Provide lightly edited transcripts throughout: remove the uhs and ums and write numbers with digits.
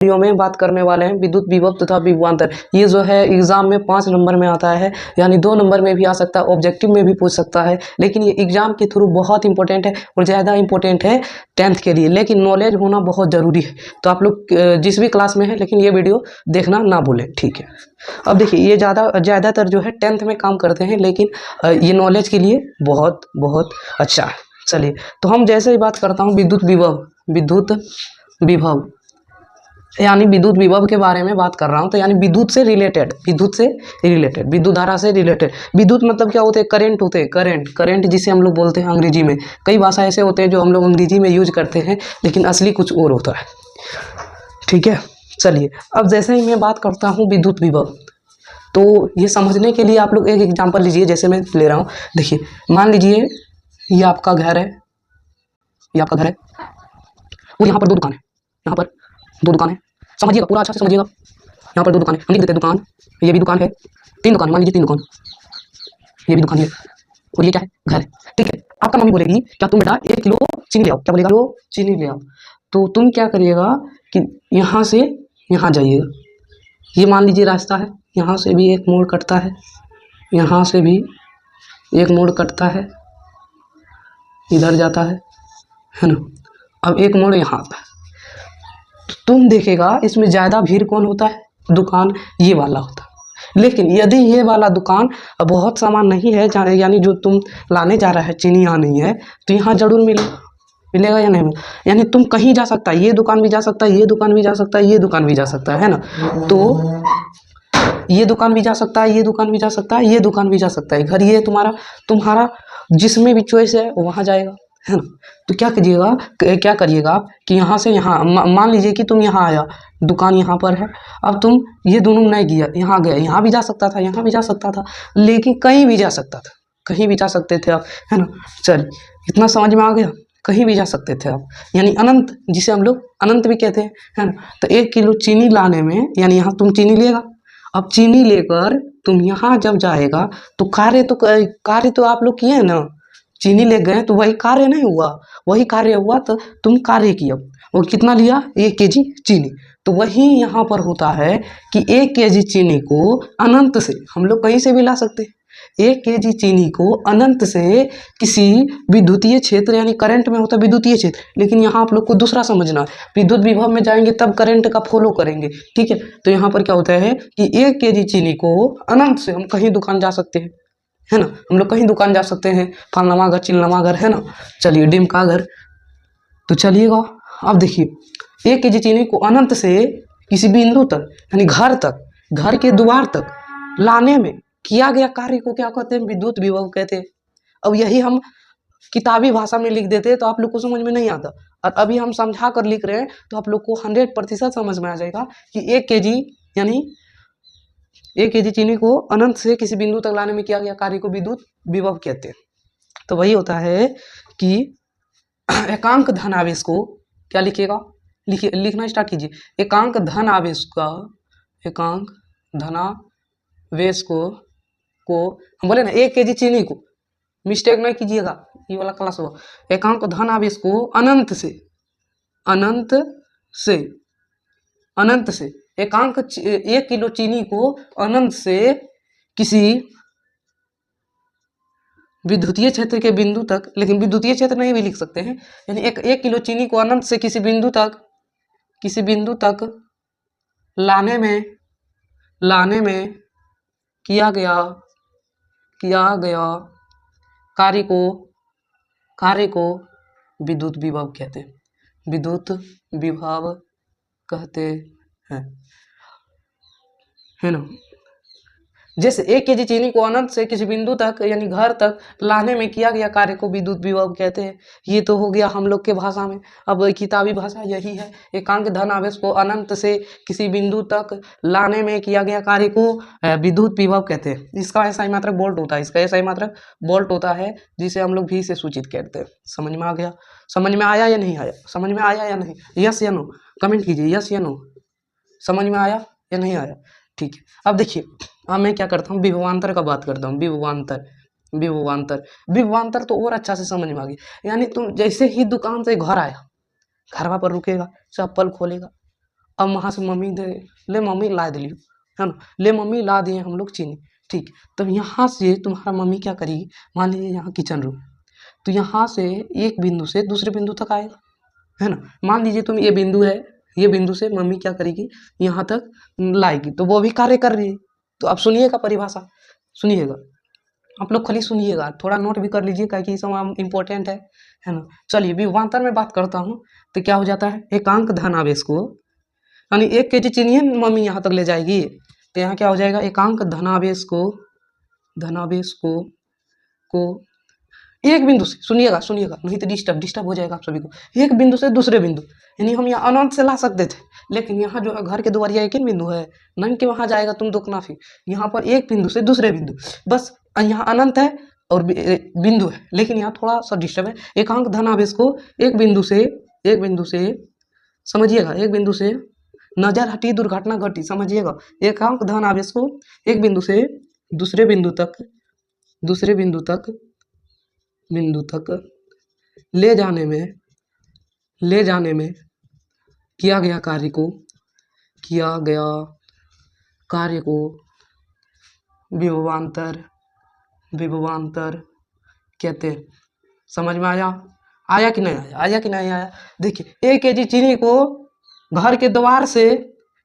Video में बात करने वाले हैं विद्युत विभव तथा विभवांतर। ये जो है एग्जाम में 5 नंबर में आता है, यानी 2 नंबर में भी आ सकता है, ऑब्जेक्टिव में भी पूछ सकता है। लेकिन ये एग्जाम के थ्रू बहुत इंपॉर्टेंट है और ज़्यादा इंपॉर्टेंट है 10th के लिए। लेकिन नॉलेज होना बहुत ज़रूरी है, तो आप लोग जिस भी क्लास में है लेकिन ये वीडियो देखना ना भूलें, ठीक है। अब देखिए, ये ज़्यादातर जो है 10th में काम करते हैं, लेकिन ये नॉलेज के लिए बहुत बहुत अच्छा है। चलिए, तो हम जैसे ही बात करता हूँ विद्युत विभव यानी विद्युत विभव के बारे में बात कर रहा हूँ, तो यानी विद्युत से रिलेटेड, विद्युत धारा से रिलेटेड। विद्युत मतलब क्या होते हैं? करंट होते हैं, करंट जिसे हम लोग बोलते हैं अंग्रेजी में। कई भाषा ऐसे होते हैं जो हम लोग अंग्रेजी में यूज करते हैं, लेकिन असली कुछ और होता है, ठीक है। चलिए, अब जैसे ही मैं बात करता हूँ विद्युत विभव, तो ये समझने के लिए आप लोग एक एग्जाम्पल लीजिए, जैसे मैं ले रहा हूँ। देखिए, मान लीजिए ये आपका घर है, और यहाँ पर 2 दुकान है, यहाँ पर 2 दुकान है। समझिएगा, पूरा अच्छा से समझिएगा। यहाँ पर 2 दुकान है, हम लिख देते हैं दुकान, ये भी दुकान है, 3 दुकान, मान लीजिए 3 दुकान, ये भी दुकान है, और ये क्या है? घर है, ठीक है। आपका मम्मी बोलेगी क्या तुम बेटा 1 किलो चीनी ले आओ, क्या बोलेगा? लो चीनी ले आओ। तो तुम क्या करिएगा कि यहाँ से यहाँ जाइएगा। ये मान लीजिए रास्ता है, यहाँ से भी एक मोड़ कटता है, यहाँ से भी एक मोड़ कटता है, इधर जाता है ना। अब एक मोड़ यहाँ आता है, तुम देखेगा इसमें ज़्यादा भीड़ कौन होता है? दुकान ये वाला होता है। लेकिन यदि ये वाला दुकान बहुत सामान नहीं है, यानी जो तुम लाने जा रहा है चीनी यहाँ नहीं है, तो यहाँ जरूर मिलेगा या नहीं मिलेगा? यानी तुम कहीं जा सकता है, ये दुकान भी जा सकता है, ये दुकान भी जा सकता है, ये दुकान भी जा सकता है ना। तो ये दुकान भी जा सकता है, ये दुकान भी जा सकता है, ये दुकान भी जा सकता है। घर ये तुम्हारा जिसमें भी चॉइस है वहाँ जाएगा, है ना। तो क्या करिएगा आप कि यहाँ से यहाँ मान लीजिए कि तुम यहाँ आया, दुकान यहाँ पर है। अब तुम ये दोनों नहीं गया, यहाँ गया, यहाँ भी जा सकता था, यहाँ भी जा सकता था, लेकिन कहीं भी जा सकता था, कहीं भी जा सकते थे आप, है ना। चल, इतना समझ में आ गया? कहीं भी जा सकते थे आप, यानी अनंत, जिसे हम लोग अनंत भी कहते हैं, है ना। तो 1 किलो चीनी लाने में, यानी यहाँ तुम चीनी लेगा। अब चीनी लेकर तुम यहाँ जब जाएगा तो कार्य तो आप लोग किए ना, चीनी ले गए तो वही कार्य नहीं हुआ, वही कार्य हुआ। तो तुम कार्य किया और कितना लिया? 1 केजी चीनी। तो वही यहाँ पर होता है कि 1 केजी चीनी को अनंत से हम लोग कहीं से भी ला सकते हैं। 1 केजी चीनी को अनंत से किसी विद्युतीय क्षेत्र, यानी करंट में होता है विद्युतीय क्षेत्र, लेकिन यहाँ आप लोग को दूसरा समझना है। विद्युत विभव में जाएंगे तब करंट का फॉलो करेंगे, ठीक है। तो यहाँ पर क्या होता है कि 1 केजी चीनी को अनंत से हम कहीं दुकान जा सकते हैं, है ना। हम लोग कहीं दुकान जा सकते हैं, फलनामा घर, चिलनामा घर, है ना। चलिए, डिम का घर। तो चलिएगा, अब देखिए 1 केजी चीनी को अनंत से किसी बिंदु तक, यानी घर तक, घर के द्वार तक लाने में किया गया कार्य को क्या कहते हैं? विद्युत विभव कहते हैं। अब यही हम किताबी भाषा में लिख देते हैं तो आप लोग को समझ में नहीं आता, और अभी हम समझा कर लिख रहे हैं तो आप लोग को 100% समझ में आ जाएगा कि 1 केजी यानी 1 केजी चीनी को अनंत से किसी बिंदु तक लाने में किया गया कार्य को विद्युत विभव कहते हैं। तो वही होता है कि एकांक धन आवेश को क्या लिखिएगा, लिखना स्टार्ट कीजिए। एकांक धन आवेश को हम बोले ना 1 केजी चीनी को, मिस्टेक नहीं कीजिएगा, ये वाला क्लास हो। एकांक धन आवेश को अनंत से 1 किलो चीनी को अनंत से किसी विद्युतीय क्षेत्र के बिंदु तक, लेकिन विद्युतीय क्षेत्र नहीं भी लिख सकते हैं, यानी 1 किलो चीनी को अनंत से किसी बिंदु तक लाने में किया गया कार्य को विद्युत विभव कहते हैं, है ना। जैसे 1 केजी चीनी को अनंत से किसी बिंदु तक, यानी घर तक लाने में किया गया कार्य को विद्युत विभव कहते हैं। ये तो हो गया हम लोग के भाषा में। अब किताबी भाषा यही है, एकांक धन आवेश को अनंत से किसी बिंदु तक लाने में किया गया कार्य को विद्युत विभव कहते हैं। इसका SI मात्रक वोल्ट होता है, इसका SI मात्रक वोल्ट होता है, जिसे हम लोग V से सूचित करते हैं। समझ में आ गया? समझ में आया या नहीं आया? समझ में आया या नहीं? यस या नो कमेंट कीजिए, यस या नो। समझ में आया या नहीं आया? ठीक है। अब देखिए, अब मैं क्या करता हूँ, विभवांतर का बात करता हूँ। विभवांतर तो और अच्छा से समझ में आ गया। यानी तुम जैसे ही दुकान से घर आया, घरवा पर रुकेगा, चप्पल खोलेगा, अब वहाँ से मम्मी दे ले मम्मी ला दिली है ना, ले मम्मी ला दिए हम लोग चीनी। ठीक, तब यहाँ से तुम्हारा मम्मी क्या करेगी, मान लीजिए यहाँ किचन रूम, तो यहाँ से एक बिंदु से दूसरे बिंदु तक आएगा, है ना। मान लीजिए तुम ये बिंदु है, ये बिंदु से मम्मी क्या करेगी, यहाँ तक लाएगी, तो वो भी कार्य कर रही है। तो अब सुनिएगा परिभाषा, सुनिएगा आप लोग, खाली सुनिएगा, थोड़ा नोट भी कर लीजिए कि सब इम्पोर्टेंट है ना। चलिए विभवांतर में बात करता हूँ, तो क्या हो जाता है, एकांक धनावेश को, यानी 1 kg चीनी मम्मी यहाँ तक ले जाएगी, तो यहाँ क्या हो जाएगा, एकांक धनावेश को एक बिंदु से, सुनिएगा नहीं तो डिस्टर्ब हो जाएगा आप सभी को, एक बिंदु से दूसरे बिंदु, यानी हम यहाँ अनंत से ला सकते थे, लेकिन यहाँ जो है घर के द्वारिया एक ही बिंदु है, नहीं कि वहाँ जाएगा तुम दुखना, फिर यहाँ पर एक बिंदु से दूसरे बिंदु, बस यहाँ अनंत है और बिंदु है, लेकिन यहाँ थोड़ा सा डिस्टर्ब है। एकांक धनावेश को एक बिंदु से समझिएगा, एक बिंदु से नजर हटी दुर्घटना घटी, समझिएगा, एकांक धनावेश को एक बिंदु से दूसरे बिंदु तक ले जाने में किया गया कार्य को विभवांतर कहते हैं। समझ में आया कि नहीं आया। देखिए 1 kg चीनी को घर के द्वार से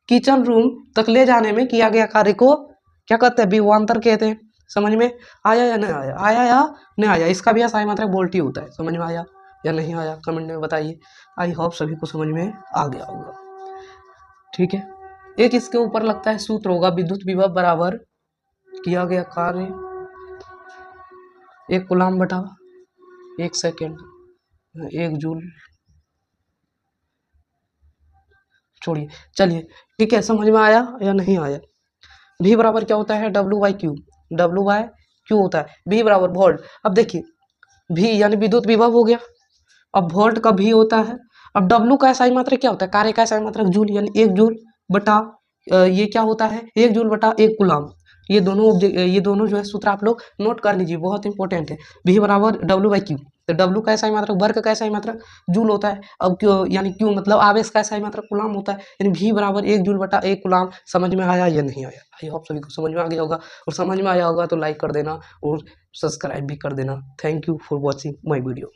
किचन रूम तक ले जाने में किया गया कार्य को क्या कहते हैं, विभवांतर कहते हैं। समझ में आया या नहीं आया, इसका भी सही मात्रक वोल्टी होता है। समझ में आया या नहीं आया, कमेंट में बताइए। आई होप सभी को समझ में आ गया होगा। ठीक है, एक इसके ऊपर लगता है सूत्र होगा, विद्युत विभव बराबर किया गया कार्य 1 कूलाम बटा 1 सेकेंड 1 जूल। छोड़िए, चलिए ठीक है, समझ में आया या नहीं आया। V बराबर क्या होता है, W/Q होता है। V बराबर वोल्ट। अब देखिए V यानी विद्युत विभव हो गया, अब वोल्ट का V होता है। अब W का SI मात्रक क्या होता है, कार्य का SI मात्रक जूल, यानी 1 जूल बटा ये क्या होता है, 1 जूल बटा 1 कूलाम। ये दोनों जो है सूत्र आप लोग नोट कर लीजिए, बहुत इंपॉर्टेंट है। V बराबर W/Q, तो W का SI मात्रक, वर्ग का SI मात्रक जूल होता है। अब Q यानी Q मतलब आवेश का SI मात्रक कूलाम होता है, यानी V बराबर 1 जूल बटा 1 कूलाम। समझ में आया या नहीं आया। आई होप सभी को समझ में आ गया होगा, और समझ में आया होगा तो लाइक कर देना और सब्सक्राइब भी कर देना। Thank you for watching my video.